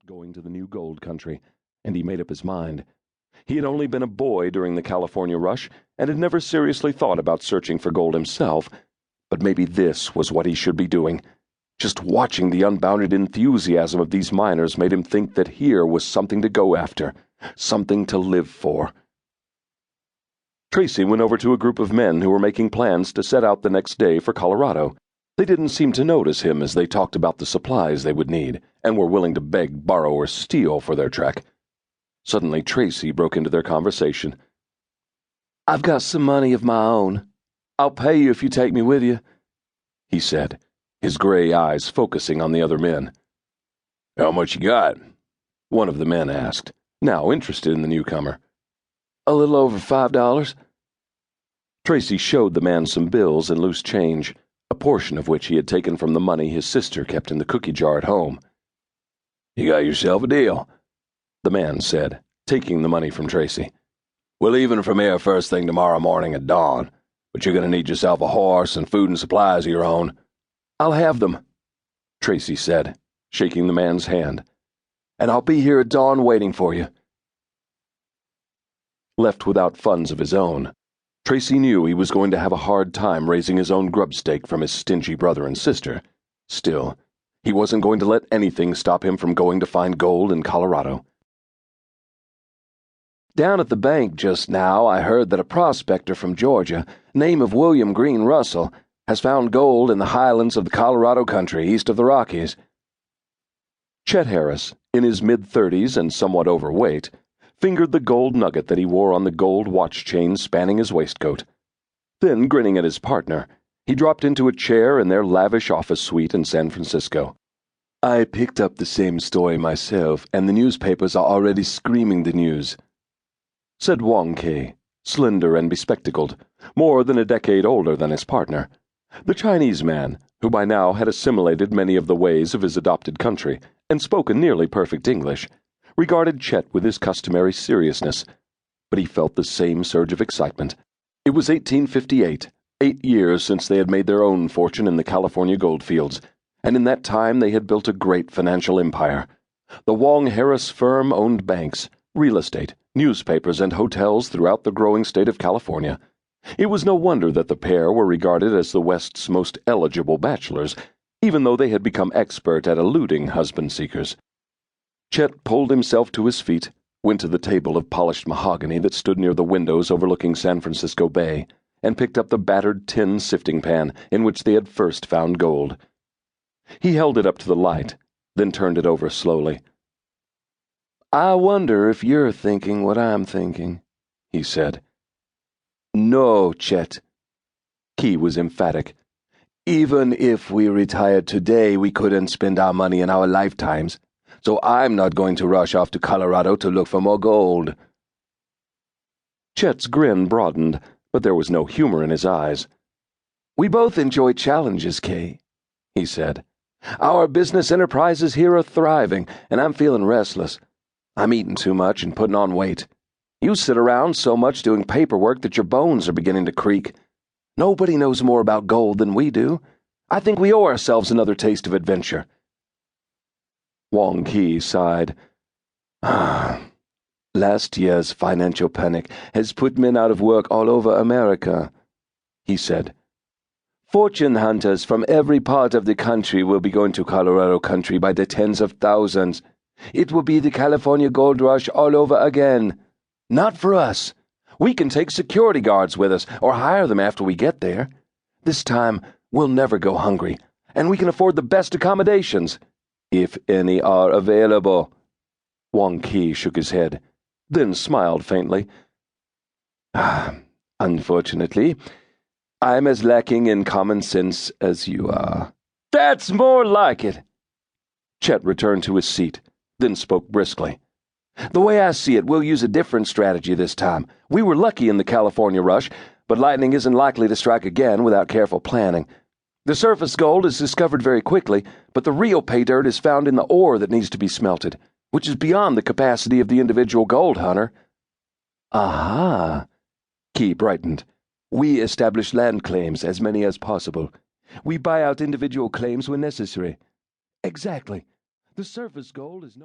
about going to the new gold country, and he made up his mind. He had only been a boy during the California rush and had never seriously thought about searching for gold himself, but maybe this was what he should be doing. Just watching the unbounded enthusiasm of these miners made him think that here was something to go after, something to live for. Tracy went over to a group of men who were making plans to set out the next day for Colorado. They didn't seem to notice him as they talked about the supplies they would need and were willing to beg, borrow, or steal for their trek. Suddenly, Tracy broke into their conversation. "I've got some money of my own. I'll pay you if you take me with you," he said, his gray eyes focusing on the other men. "How much you got?" one of the men asked, now interested in the newcomer. "A little over $5. Tracy showed the man some bills and loose change, a portion of which he had taken from the money his sister kept in the cookie jar at home. "You got yourself a deal," the man said, taking the money from Tracy. "We're leaving from here first thing tomorrow morning at dawn, but you're going to need yourself a horse and food and supplies of your own." "I'll have them," Tracy said, shaking the man's hand. "And I'll be here at dawn waiting for you." Left without funds of his own, Tracy knew he was going to have a hard time raising his own grubstake from his stingy brother and sister. Still, he wasn't going to let anything stop him from going to find gold in Colorado. "Down at the bank just now, I heard that a prospector from Georgia, name of William Green Russell, has found gold in the highlands of the Colorado country east of the Rockies." Chet Harris, in his mid-30s and somewhat overweight, fingered the gold nugget that he wore on the gold watch chain spanning his waistcoat. Then, grinning at his partner, he dropped into a chair in their lavish office suite in San Francisco. "I picked up the same story myself, and the newspapers are already screaming the news," said Wang Ke, slender and bespectacled, more than a decade older than his partner. The Chinese man, who by now had assimilated many of the ways of his adopted country and spoke a nearly perfect English, regarded Chet with his customary seriousness, but he felt the same surge of excitement. It was 1858, 8 years since they had made their own fortune in the California goldfields, and in that time they had built a great financial empire. The Wong Harris firm owned banks, real estate, newspapers, and hotels throughout the growing state of California. It was no wonder that the pair were regarded as the West's most eligible bachelors, even though they had become expert at eluding husband-seekers. Chet pulled himself to his feet, went to the table of polished mahogany that stood near the windows overlooking San Francisco Bay, and picked up the battered tin sifting pan in which they had first found gold. He held it up to the light, then turned it over slowly. "I wonder if you're thinking what I'm thinking," he said. "No, Chet." Key was emphatic. "Even if we retired today, we couldn't spend our money in our lifetimes. So I'm not going to rush off to Colorado to look for more gold." Chet's grin broadened, but there was no humor in his eyes. "We both enjoy challenges, Kay," he said. "Our business enterprises here are thriving, and I'm feeling restless. I'm eating too much and putting on weight. You sit around so much doing paperwork that your bones are beginning to creak. Nobody knows more about gold than we do. I think we owe ourselves another taste of adventure." Wang Ke sighed. "Last year's financial panic has put men out of work all over America," he said. "Fortune hunters from every part of the country will be going to Colorado country by the tens of thousands. It will be the California gold rush all over again. Not for us. We can take security guards with us or hire them after we get there. This time, we'll never go hungry, and we can afford the best accommodations. If any are available." Wang Ke shook his head, then smiled faintly. "Unfortunately, I'm as lacking in common sense as you are." "That's more like it." Chet returned to his seat, then spoke briskly. "The way I see it, we'll use a different strategy this time. We were lucky in the California rush, but lightning isn't likely to strike again without careful planning. The surface gold is discovered very quickly, but the real pay dirt is found in the ore that needs to be smelted, which is beyond the capacity of the individual gold hunter." "Aha!" Key brightened. "We establish land claims, as many as possible. We buy out individual claims when necessary." "Exactly. The surface gold is no